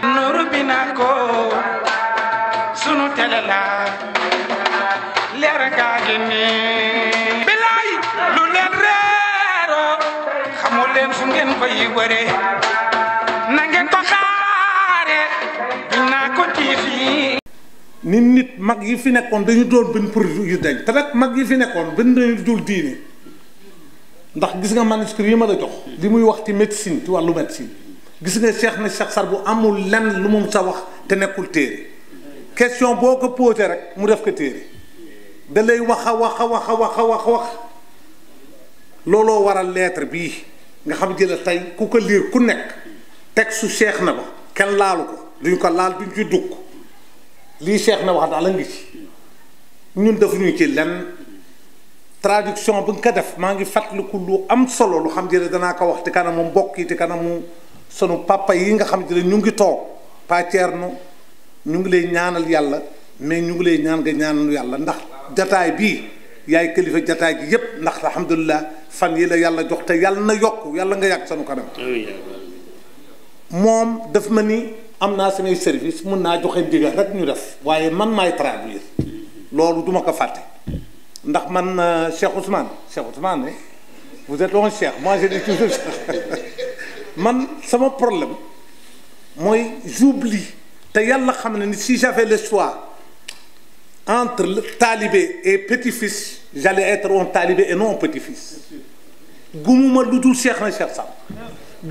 Nour Binaco sunu télé la leer gaa ngi nii bilaay lu leen reeroo xamul leen fu ngeen koy wëree na ngeen ko xaare Binaco TV. nit mag yi fi nekkoon dañu doon bind pour yu dañ te nag mag yi fi nekkoon bind nañu dul diine ndax gis nga manuscrit yi ma la jox li muy wax ci médecine ci wàllu médecine gis nga Cheikh na Cheikh Sarr bu amul lenn lu mu sa wax te nekkul téere question boo ko posé rek mu def ko téere da lay wax a wax a wax a wax a wax wax looloo waral lettre bii nga xam jëla tey ku ko liir ku nekk texte su Cheikh na ba kenn laalu ko duñ ko laal duñ ci dugg lii Cheikh na wax daal a ngi ci ñun defuñu ci lenn traduction bi nga ko def maa ngi fàttaliku lu am solo lu xam jële danaa ko wax ci kanamu mbokk yi ci kanamu sunu papa yi nga xam jële ñu ngi toog Pa Thierno ñu ngi lay ñaanal yàlla mais ñu ngi lay ñaan nga ñaanal yàlla ndax jataay bii yaay kilifa jataay gi yépp ndax alhamdulilah fan yi la yàlla jox te yàlla na yokk yàlla nga yàgg sunu kanam moom daf ma ni am naa samay service mun naa joxe ndigal rek ñu def waaye man maay traduire loolu duma ko fàtte ndax man Cheikh Ousmane vous êtes un cheikh moi je dis toujours man sama problème mooy j'oublie te yàlla xam ne ni si j'avais le choix entre le talibé et petit-fils j'allais être un talibé et non un petit-fils gumuma lu dul Cheikh na Cheikh Sarr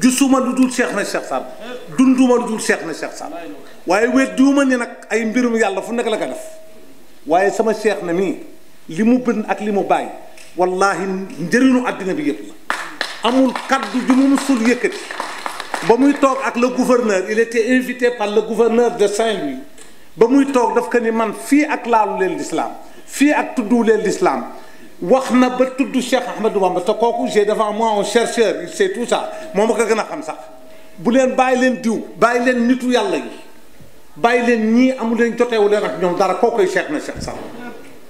gisuma lu dul Cheikh na Cheikh Sarr dunduma lu dul Cheikh na Cheikh Sarr waaye weddiwuma ni nag ay mbirum yàlla fu nekk la ko def waaye sama Cheikh na mii li mu bind ak li mu bàyyi wallahi njëriñu àddina bi yëpp la amul kaddu ju mu musul yëkkati ba muy toog ak le gouverneur il était invité par le gouverneur de Saint-Louis ba muy toog daf ko ni man fii ak laalu leen l'islam fii ak tuddu leen l'islam wax na ba tudd Cheikh Ahmadou Bamba te kooku j'ai devant moi un chercheur il sait tout ça moo ma ko gën a xam sax bu leen bàyyi leen diw bàyyi leen nitu yàlla yi bàyyi leen ñii amu leen joteewu leen ak ñoom dara kookoy Cheikh na Cheikh Sarr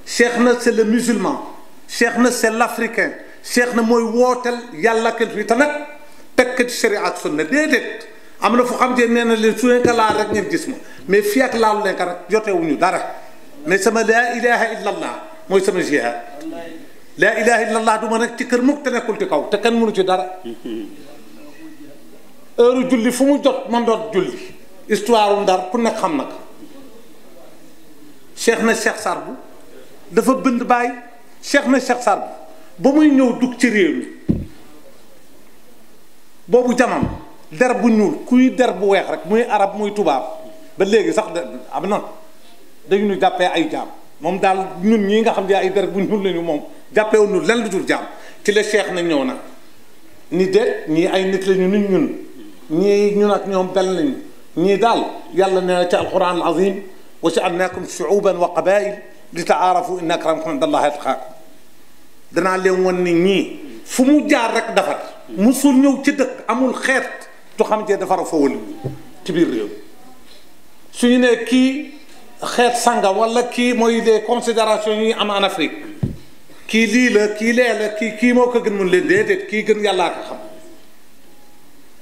Cheikh na c'est le musulman Cheikh na c'est l'africain Cheikh na mooy wooteel yàlla kenn fii te nag tekk ci sharia ak sunna déedéet am na fu xam te nee na leen su leen ko laal rek ngeen gis ma mais fii ak laalu leen ko rek jotewuñu dara mais sama laa ilaha illa allah mooy sama jihad laa ilaha illa allah du ma nekk ci kër mukk te nekkul ci kaw te kenn mënu ci dara heure julli fu mu jot man doot julli histoire Ndar ku nekk xam na ko Cheikh na Cheikh Sarr bu dafa bind bàyyi Cheikh na Cheikh Sarr bu ba muy ñëw dugg ci réew mi boobu jamono der bu ñuul kuy der bu weex rek muy arab muy tubaab ba léegi sax am na dañu ñu jàppee ay jaam moom daal ñun ñii nga xam ne ay der bu ñuul lañu moom jàppee wu ñu lenn lu dul jaam ci la Cheikh na ñëw nag ni de ñii ay nit lañu nit ñun ñii ñun ak ñoom benn lañu ñii daal yàlla nee na ci alquran al azim wa ja'alnakum shu'uban wa qabaa'il li ta'aarafu inna akramakum indallahi atqaakum danaa leen wan ni ñii fu mu jaar rek defar musul ñëw ci dëkk amul xeet tu xam cee defar fa wëlu ci biir réew suñu ne kii xeet sanga wala kii mooy des considérations yi am en Afrique kii lii la kii lee la kii moo ko gën mun leen déedéet kii gën yàllaa ko xam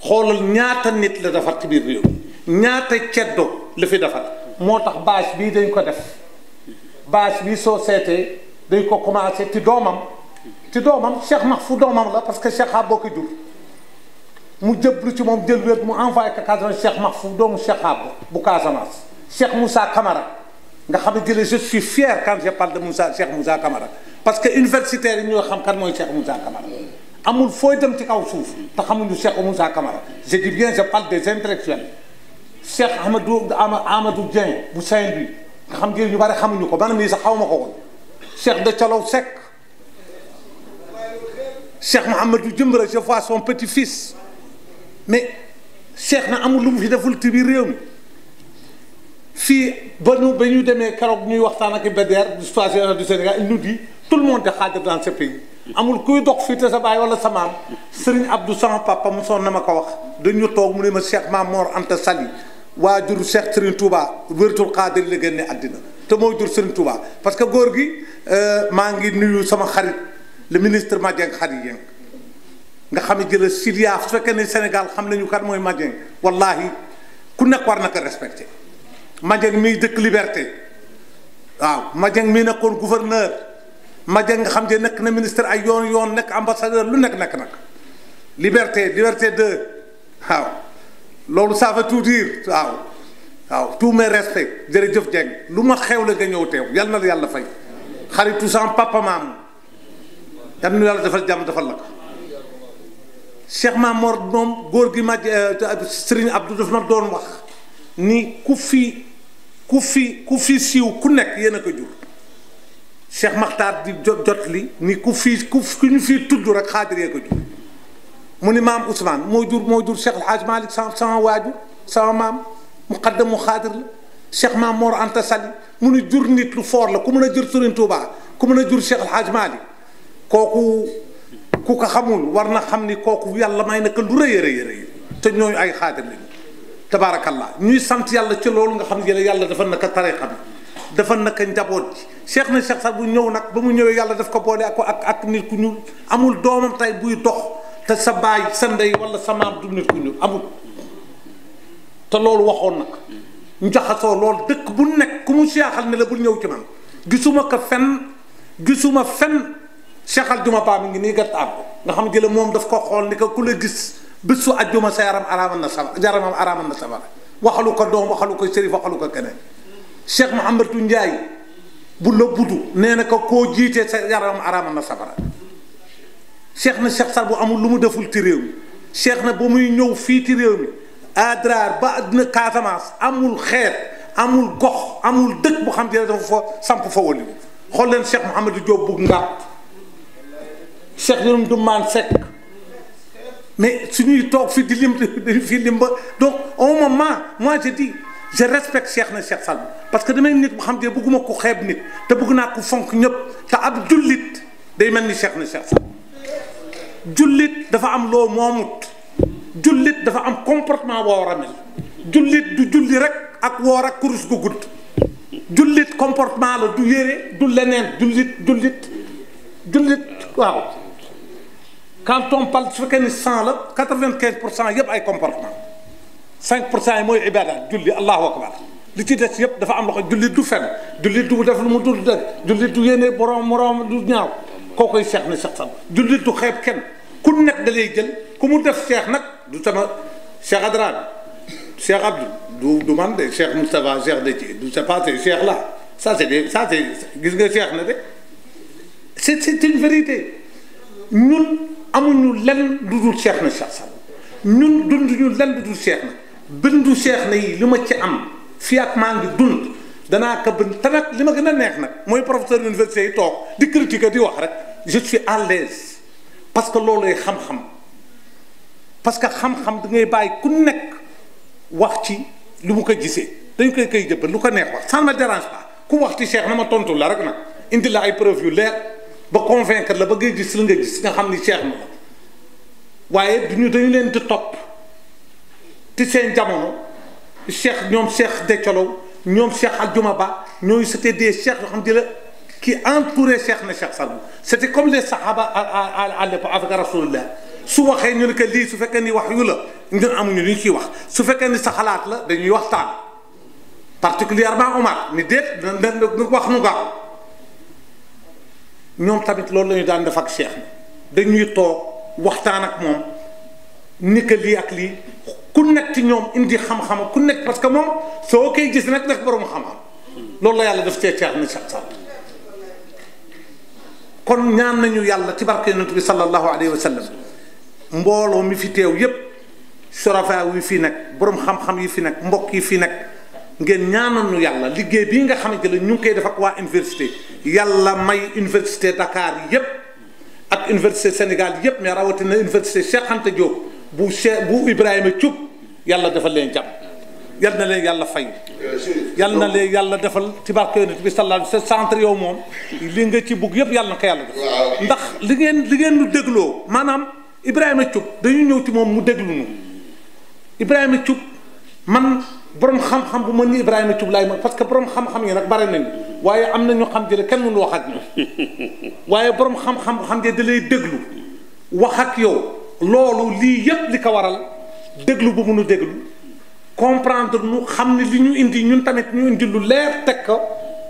xoolal ñaata nit la defar ci biir réew ñaata ceddo la fi defar moo tax bâche bii dañ ko def bâche bii soo seetee dañ ko commencé ci doomam Cheikh Mahfou doomam la parce que Cheikh a boo ko jur mu jëblu ci moom jël wér mu envoyé ko Casamance Cheikh Mahfou doomu Cheikh Abo bu Casamance Cheikh Moussa Camara nga xam ne jëlee je suis fier quand je parle de Cheikh Moussa Camara parce que universitaires yi ñoo xam kan mooy Cheikh Moussa Camara amul fooy dem ci kaw suuf te xamuñu Cheikh Moussa Camara je dis bien je parle des intellectuels Cheikh Amadou Dieng bu Saint-Louis nga xam ne ñu bari xamuñu ko man mii sax xaw ma ko woon Cheikh de Thialaw Seck Cheikh Mouhamadou Djimbira je vois son petit-fils mais Cheikh na amul lu mu fi deful ci biir réew mi fii ba ñu demee keroog ñuy waxtaan ak BDR du Sénégal il nous dit tout le monde est xaajal dans ce pays amul kuy dox fii te sa baay wala sa maam Serigne Abdou sama papa mu soon na ma ko wax dañu toog mu ne ma Cheikh Maam Mor Anta Sali waajur Cheikh Serigne Touba wërtul Xaadir la génne àddina te moo jur Serigne Touba parce que góor gi maa ngi nuyu sama xarit le ministre Madieng Khady Dieng nga xam ne jëla Sidia su fekkee ne Sénégal xam nañu kan mooy Madieng wallahi ku nekk war na ko respecté Madieng mii dëkk Liberté waaw Madieng mii nekkoon gouverneur Madieng nga xam ne nekk na ministre ay yoon nekk ambassadeur lu nekk nag Liberté 2 waaw loolu ça veut tout dire waaw tous mes respects jërëjëf Dieng lu ma xew la nga ñëw teew yal na la yàlla fay xaritu sama papa maam yal na yàlla defal jàmm defal la ko Cheikh Mamor moom góor gi ma Serigne Abdou daf na doon wax ni ku fi siiw ku nekk yéen a ko jur Cheikh Makhtar di jot li ni ku ñu fii tudd rek xaadir yee ko jur mu ni maam Ousmane moo jur Cheikh El Hadj Malick sama waajur sama maam muqaddam mu xaadir la Cheikh Mamor Anta Sali mu ni jur nit lu foor la ku mën a jur Serigne Touba ku mën a jur Cheikh El Hadj Malick kooku ku ko xamul war na xam ni kooku yàlla may naka lu rëy a rëy te ñooñu ay xaadir lañu tabaarakallah ñuy sant yàlla ci loolu nga xam ne yàlla dafa naka tariqa bi dafa naka njaboot ji Cheikh na Cheikh sax bu ñëw nag ba mu ñëwee yàlla daf ko boole ak nit ku ñuul amul doomam tey buy dox te sa baay sa ndey wala sa maam du nit ku ñuul amul te loolu waxoon nag ñu jaxasoo loolu dëkk bu nekk ku mu seexal ne la bul ñëw ci man gisuma fen Cheikh Aljuma Ba mi ngi nii gàtt am nga xam ne moom daf ko xool ni ko ku la gis bés su ajjuma sa yaramam araamal na safara waxalu ko doom waxalu ko sërif waxalu ko keneen Cheikh Mouhamadou Ndiaye bu la budu nee na ko koo jiitee sa yaramam araamal na safara Cheikh na Cheikh Sall bu amul lu mu deful ci réew mi Cheikh na ba muy ñëw fii ci réew mi Adrar ba àddina Casamance amul xeet amul gox amul dëkk bu xam ne dafa fa samp fa wali xool leen Cheikh Mouhamadou Diop bu ngàpp Cheikh Yoroum Dumaan Seck mais suñuy toog fii di lim ba donc au moment moi je dis je respecte Cheikh na Cheikh Sall parce que damay nit bu xam ne bëgguma ko xeeb nit te bëgg naa ko fonk ñëpp te ab jullit day mel ni Cheikh na Cheikh Sall jullit dafa am loo moomut jullit dafa am comportement boo war a mel jullit du julli rek ak woor ak kurus gu gudd jullit comportement la du yére du leneen jullit waaw quand on parle su fekkee ni 100 la 95% yëpp ay comportement 5% yi mooy ibadat julli allahu akbar li ci des yëpp dafa am loxo jullit du fen jullit du def lu mu dul dëgg jullit du yéene moroom du ñaaw koo koy Cheikh na Cheikh Sall jullit du xeeb kenn ku nekk da lay jël ku mu def Cheikh nag du sama Cheikh Adran Cheikh Abdou du man de Cheikh Moustapha Cheikh de ci du c'est pas ces Cheikh là ça c'est gis nga Cheikh na de c'est une vérité ñun amuñu lenn lu dul Cheikh na Cheikh Sall ñun dunduñu lenn lu dul Cheikh na bindu Cheikh na yi li ma ci am fii ak maa ngi dund danaa ko bind te nag li ma gën a neex nag mooy professeur université yi toog di critiquer di wax rek je suis à l'aise parce que loolu xam-xam parce que xam-xam da ngay bàyyi ku nekk wax ci lu mu ko gisee dañ koy jëbbal lu ko neex wax ça ne me dérange pas ku wax ci Cheikh na ma tontu la rek nag indi la ay preuve yu leer ba convaincre la ba ngay gis li nga gis nga xam ni Cheikh na la waaye dañu leen di topp ci seen jamono Cheikh ñoom Cheikh Dethiolo ñoom Cheikh Aljuma Ba ñooy c'était des Cheikh yoo xam ne la qui entouré Cheikh na Cheikh Sall c'était comme les sahaba à l'époque avec Rasulullah su waxee ñu ne que lii su fekkee ni wax yu la ñun amuñu lu ñu ciy wax su fekkee ni sa xalaat la dañuy waxtaan particulièrement Omar ni déet na wax nu gaaw ñoom tamit loolu la ñu daan def ak Cheikh na dañuy toog waxtaan ak moom ni que lii ak lii ku nekk ci ñoom indi xam-xam ku nekk parce que moom soo koy gis nag nekk borom xam-xam loolu la yàlla def cee Cheikh na Cheikh Sall kon ñaan nañu yàlla ci barke yonent bi sallallahu alayhi wa sallam mbooloo mi fi teew yépp surafa yi fi nekk borom xam-xam yi fi nekk mbokk yi fi nekk ngeen ñaanal ñu yàlla liggéey bii nga xamante ne ñu ngi koy def ak waa université yàlla may université Dakar yépp ak université Sénégal yépp mais rawatina université Cheikh Anta Diop bu Ibrahima Thioub yàlla defal leen jàmm yal na leen yàlla fay yal na leen yàlla defal ci barke yonent bi sallallahu alayhi wa sallam centre yow moom li nga ci bugg yépp yàlla na ko yàlla def ndax li ngeen lu dégloo maanaam Ibrahima Thioub dañu ñëw ci moom mu déglu nu Ibrahima Thioub man borom xam-xam bu mën ni Ibrahima Thioub laay ma parce que borom xam-xam yi nag bare nañu waaye am na ñu xam jële kenn mënu wax ak ñoom waaye borom xam-xam de da lay déglu wax ak yow loolu lii yépp li ko waral déglu bu mënu déglu comprendre nu xam ne li ñu indi ñun tamit ñu indi lu leer teg ko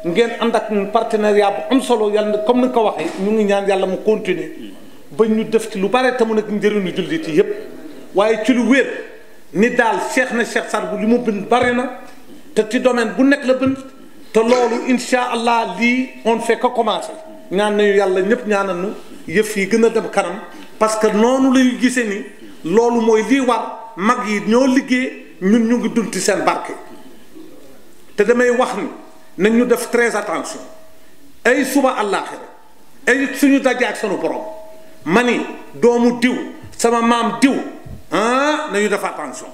ngeen ànd ak ñun partenariat bu am solo yàlla comme ni nga ko waxee ñu ngi ñaan yàlla mu continuer ba ñu def ci lu bare te mu nekk njëriñu jullit yi yépp waaye ci lu wér ni daal Cheikh Saad Bou li mu bind bari na te ci domaine bu nekk la bind te loolu insha allah lii on fait que commencer ñaan nañu yàlla ñëpp ñaanal nu yëf yi gën a dem kanam parce que noonu lañu gisee ni loolu mooy lii war mag yi ñoo liggéey ñun ñu ngi dund ci seen barke te damay wax ni nañ ñu def très attention ay suba àllaaxira ay suñu dajee ak sunu borom ma ni doomu diw sama maam diw nañu def attention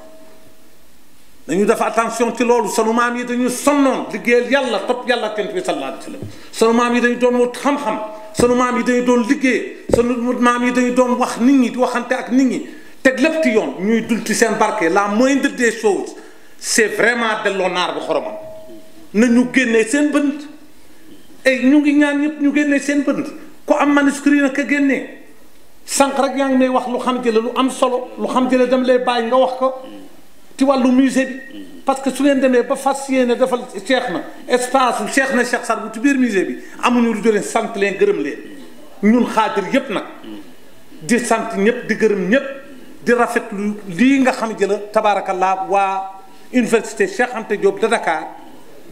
nañu def attention ci loolu sunu maam yi dañu sonnoon liggéeyal yàlla topp yàlla tent bi sallallahu alayhi wa sallam sunu maam yi dañu doon wut xam-xam sunu maam yi dañu doon liggéey sunu maam yi dañu doon wax nit ñi di waxante ak nit ñi teg lépp ci yoon ñuy dul ci seen barke la moindre des choses c'est vraiment delloo naar bi xoromam na ñu génnee seen bënd ay ñu ngi ñaan ñëpp ñu génnee seen bënd ku am manuscrit na ka génnee sànq rek yaa ngi may wax lu xam jële lu am solo lu xam jële dem lay bàyyi nga wax ko ci wàllu musée bi parce que su ngeen demee ba fas yéene defal Cheikh na espace Cheikh Saad Bou ci biir musée bi amuñu lu leen sant leen gërëm leen ñun xaadir yépp nag di sant ñëpp di gërëm ñëpp di rafetlu lii nga xam jëla tabaarakallah waa université Cheikh Anta Diop de Dakar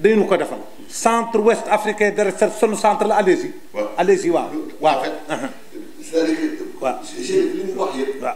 dañu ko defal centre ouest africain de recherche sunu centre la allez-y. waaw allez-y waaw. c'est-à-dire que. waaw li ñu wax yëpp. waaw.